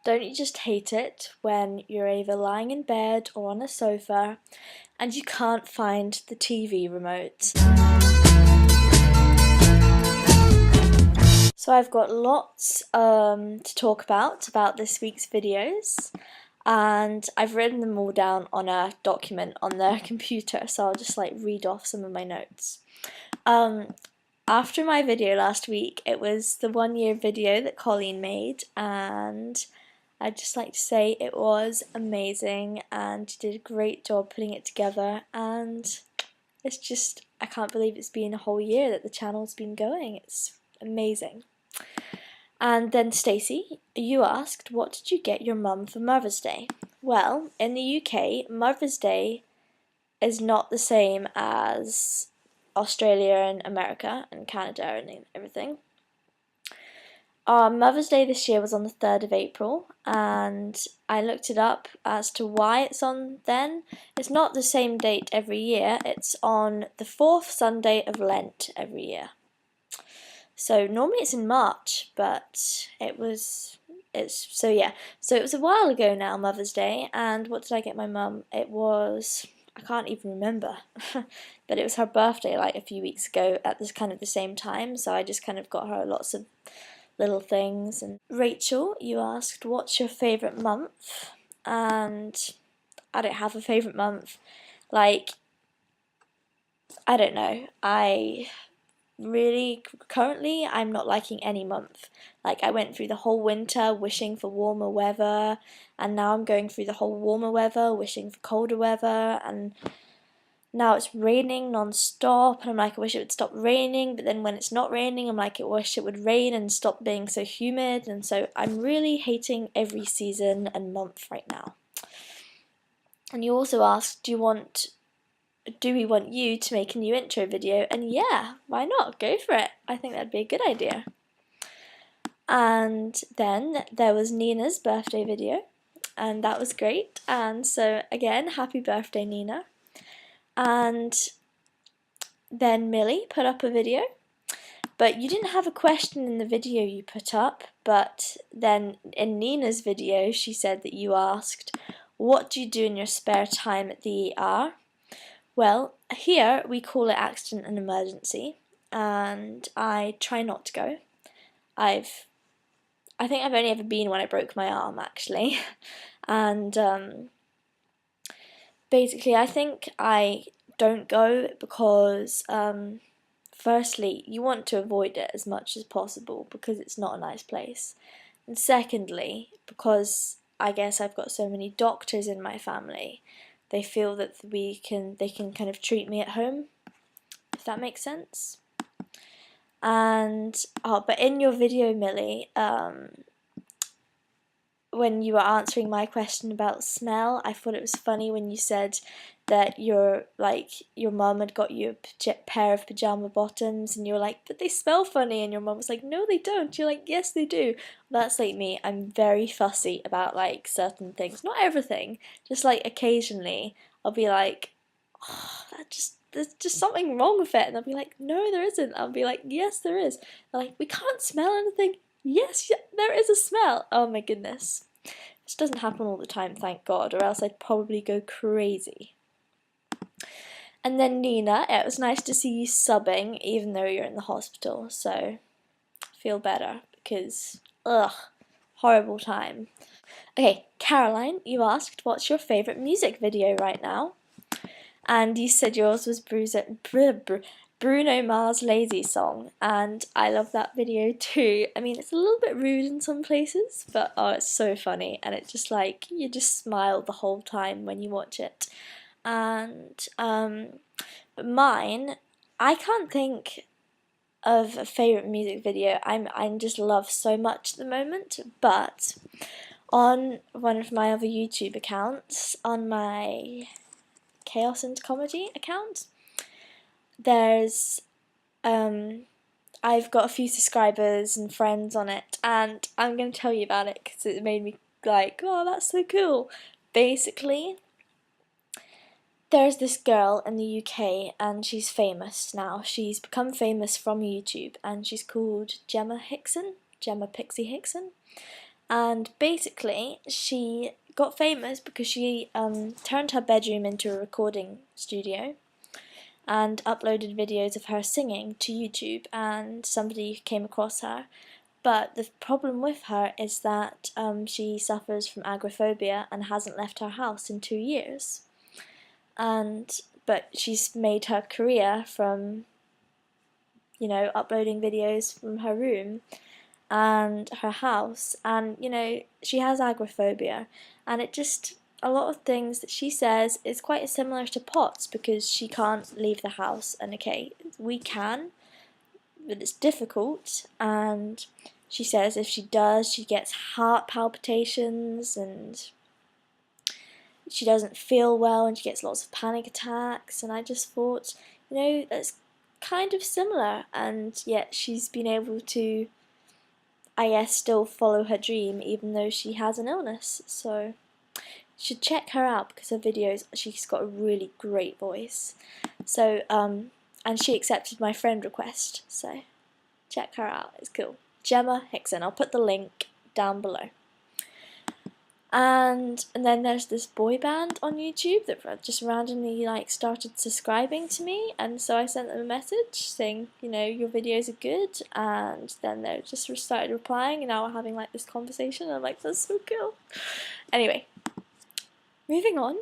Don't you just hate it when you're either lying in bed or on a sofa and you can't find the TV remote? So I've got lots to talk about this week's videos, and I've written them all down on a document on the computer, so I'll just like read off some of my notes. After my video last week, it was the 1 year video that Colleen made, and I'd just like to say it was amazing and you did a great job putting it together, and it's just, I can't believe it's been a whole year that the channel's been going. It's amazing. And then Stacey, you asked, what did you get your mum for Mother's Day? Well, in the UK, Mother's Day is not the same as Australia and America and Canada and everything. Mother's Day this year was on the 3rd of April, and I looked it up as to why it's on then. It's not the same date every year, it's on the 4th Sunday of Lent every year. So normally it's in March, but it was a while ago now, Mother's Day, and what did I get my mum? It was, I can't even remember, but it was her birthday like a few weeks ago at this kind of the same time, so I just kind of got her lots of little things. And Rachel, you asked, what's your favourite month? And I don't have a favourite month. Like, I don't know. Currently, I'm not liking any month. Like, I went through the whole winter wishing for warmer weather, and now I'm going through the whole warmer weather wishing for colder weather, and now it's raining non-stop, and I'm like, I wish it would stop raining, but then when it's not raining, I'm like, I wish it would rain and stop being so humid, and so I'm really hating every season and month right now. And you also asked, do we want you to make a new intro video? And yeah, why not? Go for it. I think that'd be a good idea. And then there was Nina's birthday video, and that was great. And so again, happy birthday, Nina. And then Millie put up a video, but you didn't have a question in the video you put up, but then in Nina's video she said that you asked, what do you do in your spare time at the ER? Well, here we call it accident and emergency, and I try not to go. I think I've only ever been when I broke my arm, actually. And basically I think I don't go because firstly, you want to avoid it as much as possible because it's not a nice place, and secondly, because I guess I've got so many doctors in my family, they feel that they can kind of treat me at home, if that makes sense. And but in your video, Millie, when you were answering my question about smell, I thought it was funny when you said that your mum had got you a pair of pajama bottoms, and you were like, but they smell funny, and your mum was like, no they don't. You're like, yes they do. That's like me. I'm very fussy about like certain things, not everything, just like occasionally I'll be like, oh, there's just something wrong with it, and I'll be like, no there isn't. I'll be like, yes there is. They're like, we can't smell anything. Yes, yeah, there is a smell. Oh my goodness. This doesn't happen all the time, thank God, or else I'd probably go crazy. And then Nina, it was nice to see you subbing even though you're in the hospital, so feel better because, ugh, horrible time. Okay, Caroline, you asked, what's your favourite music video right now? And you said yours was Bruno Mars' Lazy Song, and I love that video too. I mean, it's a little bit rude in some places, but oh, it's so funny, and it's just like, you just smile the whole time when you watch it. And but mine, I can't think of a favourite music video. I just love so much at the moment, but on one of my other YouTube accounts, on my Chaos and Comedy account, there's I've got a few subscribers and friends on it, and I'm going to tell you about it because it made me like, oh, that's so cool. Basically, there's this girl in the UK, and she's famous now. She's become famous from YouTube, and she's called Jemma Pixie Hickson. And basically she got famous because she turned her bedroom into a recording studio and uploaded videos of her singing to YouTube, and somebody came across her. But the problem with her is that she suffers from agoraphobia and hasn't left her house in 2 years. But she's made her career from, you know, uploading videos from her room and her house, and, you know, she has agoraphobia, and it just, a lot of things that she says is quite similar to Potts, because she can't leave the house, and okay, we can, but it's difficult, and she says if she does, she gets heart palpitations, and she doesn't feel well, and she gets lots of panic attacks, and I just thought, you know, that's kind of similar, and yet she's been able to, I guess, still follow her dream even though she has an illness. So you should check her out because her videos, she's got a really great voice. So and she accepted my friend request, so check her out, it's cool. Jemma Hickson, I'll put the link down below. And then there's this boy band on YouTube that just randomly like started subscribing to me, and so I sent them a message saying, you know, your videos are good, and then they just started replying, and now we're having like this conversation, and I'm like, that's so cool. Anyway, moving on.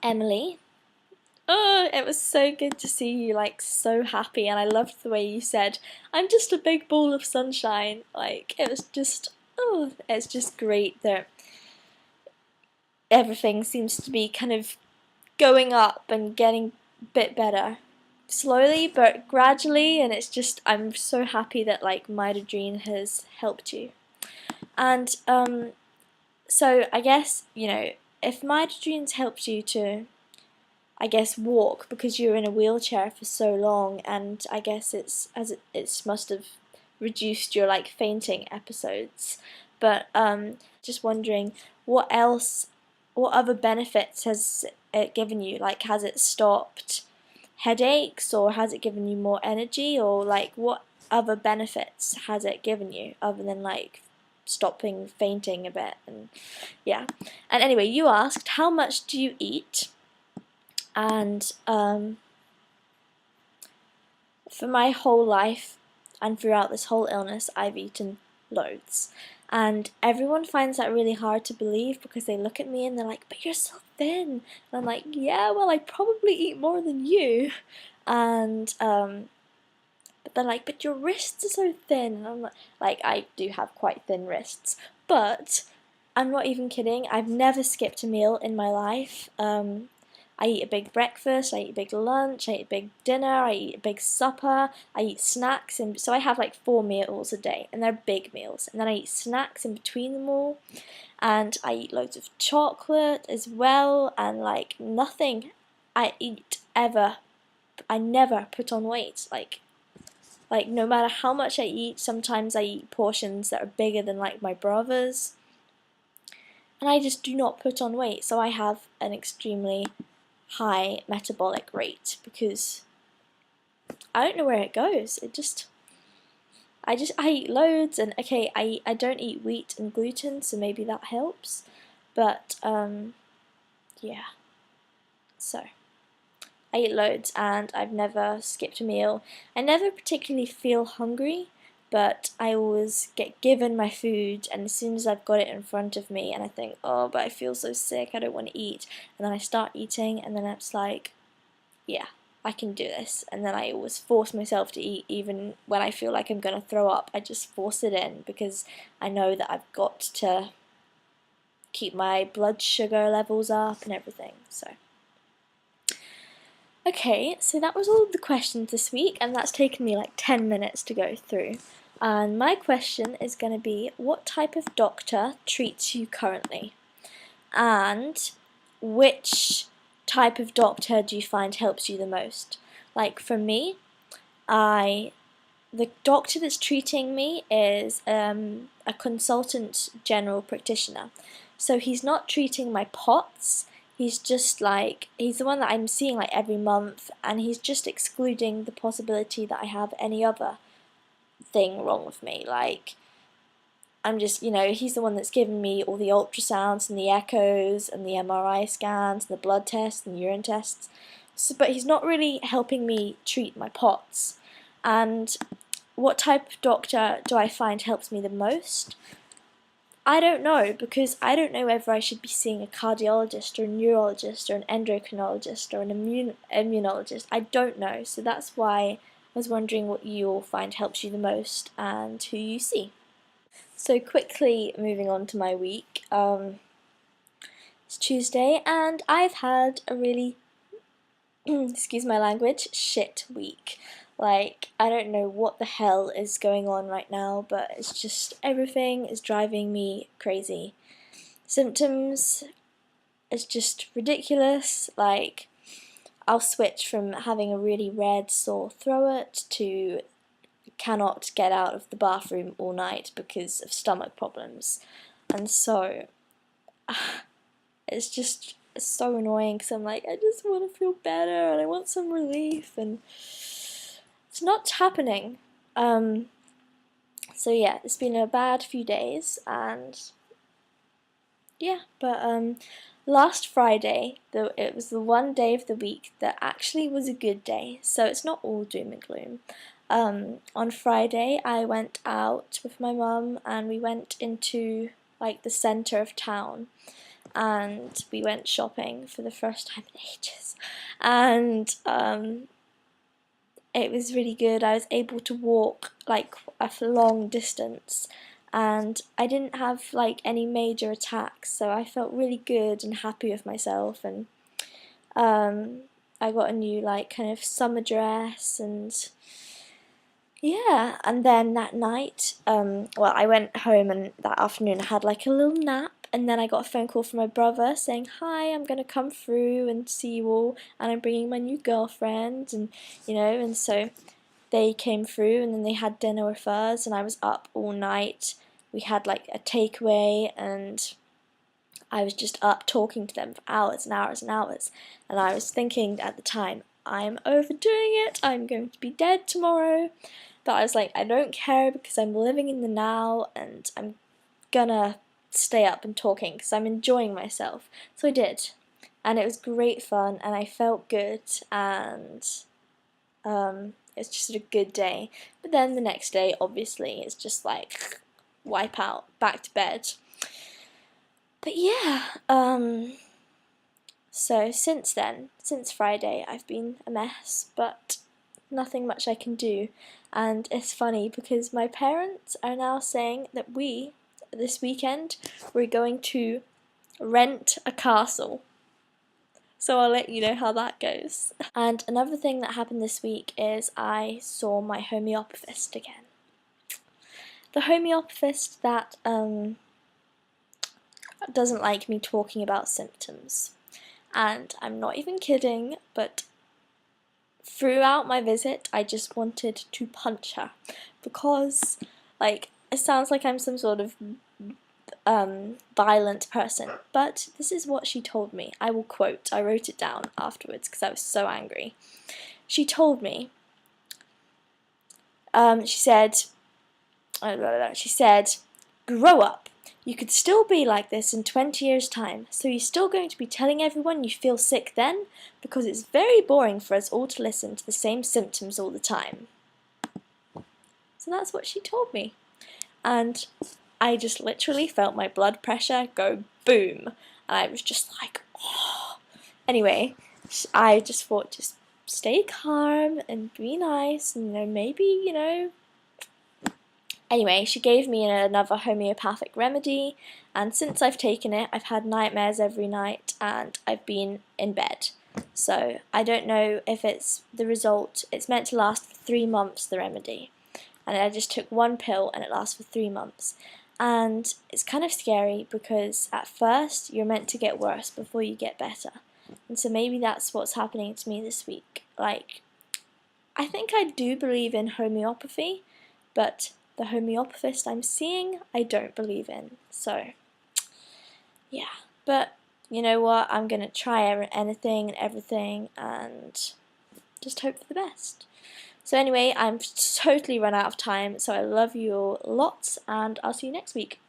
Emily. Oh, it was so good to see you like so happy, and I loved the way you said, I'm just a big ball of sunshine. Like, it was just, oh, it's just great that everything seems to be kind of going up and getting a bit better. Slowly but gradually, and it's just, I'm so happy that like Midodrine has helped you. And so I guess, you know, if Midodrine's helped you to, I guess, walk because you're in a wheelchair for so long, and I guess it must have reduced your like fainting episodes. But just wondering, what other benefits has it given you? Like, has it stopped headaches, or has it given you more energy, or like what other benefits has it given you other than like stopping fainting a bit? And yeah. And anyway, you asked, how much do you eat? And for my whole life and throughout this whole illness, I've eaten loads. And everyone finds that really hard to believe because they look at me and they're like, but you're so thin. And I'm like, yeah, well, I probably eat more than you. And but they're like, but your wrists are so thin. And I'm like, I do have quite thin wrists. But I'm not even kidding. I've never skipped a meal in my life. I eat a big breakfast, I eat a big lunch, I eat a big dinner, I eat a big supper, I eat snacks, and so I have like 4 meals a day, and they're big meals, and then I eat snacks in between them all, and I eat loads of chocolate as well, and like nothing I eat ever, I never put on weight, like no matter how much I eat, sometimes I eat portions that are bigger than like my brother's, and I just do not put on weight, so I have an extremely high metabolic rate because I don't know where it goes. I eat loads, and okay, I don't eat wheat and gluten, so maybe that helps. But yeah. So I eat loads, and I've never skipped a meal. I never particularly feel hungry, but I always get given my food, and as soon as I've got it in front of me and I think, oh, but I feel so sick, I don't want to eat, and then I start eating, and then it's like, yeah, I can do this, and then I always force myself to eat, even when I feel like I'm going to throw up. I just force it in because I know that I've got to keep my blood sugar levels up and everything, so. Okay, so that was all of the questions this week, and that's taken me like 10 minutes to go through. And my question is going to be, what type of doctor treats you currently? And which type of doctor do you find helps you the most? Like for me, the doctor that's treating me is a consultant general practitioner. So he's not treating my POTS. He's just like, he's the one that I'm seeing like every month, and he's just excluding the possibility that I have any other thing wrong with me. Like, I'm just, he's the one that's given me all the ultrasounds and the echoes and the MRI scans and the blood tests and urine tests. So, but he's not really helping me treat my POTS. And what type of doctor do I find helps me the most? I don't know, because I don't know whether I should be seeing a cardiologist or a neurologist or an endocrinologist or an immunologist. I don't know, so that's why I was wondering what you all find helps you the most and who you see. So quickly moving on to my week, it's Tuesday and I've had a really, excuse my language, shit week. Like, I don't know what the hell is going on right now, but it's just everything is driving me crazy. Symptoms is just ridiculous. Like, I'll switch from having a really red sore throat to cannot get out of the bathroom all night because of stomach problems. And so it's so annoying because I'm like, I just want to feel better and I want some relief, and it's not happening. So yeah, it's been a bad few days, and yeah, but last Friday, it was the one day of the week that actually was a good day, so it's not all doom and gloom. On Friday, I went out with my mum and we went into like the centre of town, and we went shopping for the first time in ages, and it was really good. I was able to walk like a long distance, and I didn't have like any major attacks, so I felt really good and happy with myself. And I got a new like kind of summer dress, and yeah, and then that night, well, I went home and that afternoon I had like a little nap, and then I got a phone call from my brother saying, hi, I'm going to come through and see you all, and I'm bringing my new girlfriend, and and so they came through, and then they had dinner with us, and I was up all night. We had like a takeaway, and I was just up talking to them for hours and hours and hours, and I was thinking at the time, I'm overdoing it, I'm going to be dead tomorrow. But I was like, I don't care because I'm living in the now and I'm gonna stay up and talking because I'm enjoying myself. So I did. And it was great fun and I felt good, and it's just a good day. But then the next day, obviously, it's just like wipe out, back to bed. But yeah, so since then, since Friday, I've been a mess, but nothing much I can do. And it's funny because my parents are now saying that this weekend, we're going to rent a castle. So I'll let you know how that goes. And another thing that happened this week is I saw my homeopathist again. The homeopathist that doesn't like me talking about symptoms. And I'm not even kidding, but throughout my visit, I just wanted to punch her because, like, it sounds like I'm some sort of violent person, but this is what she told me. I will quote, I wrote it down afterwards because I was so angry. She told me, she said, grow up. You could still be like this in 20 years' time, so you're still going to be telling everyone you feel sick then? Because it's very boring for us all to listen to the same symptoms all the time. So that's what she told me. And I just literally felt my blood pressure go boom. And I was just like, oh. Anyway, I just thought, just stay calm and be nice, and maybe, Anyway, she gave me another homeopathic remedy, and since I've taken it, I've had nightmares every night, and I've been in bed. So, I don't know if it's the result. It's meant to last for 3 months, the remedy. And I just took one pill, and it lasts for 3 months. And it's kind of scary, because at first, you're meant to get worse before you get better. And so maybe that's what's happening to me this week. Like, I think I do believe in homeopathy, but the homeopathist I'm seeing, I don't believe in. So, yeah. But, you know what? I'm going to try anything and everything and just hope for the best. So anyway, I'm totally run out of time, so I love you all lots, and I'll see you next week.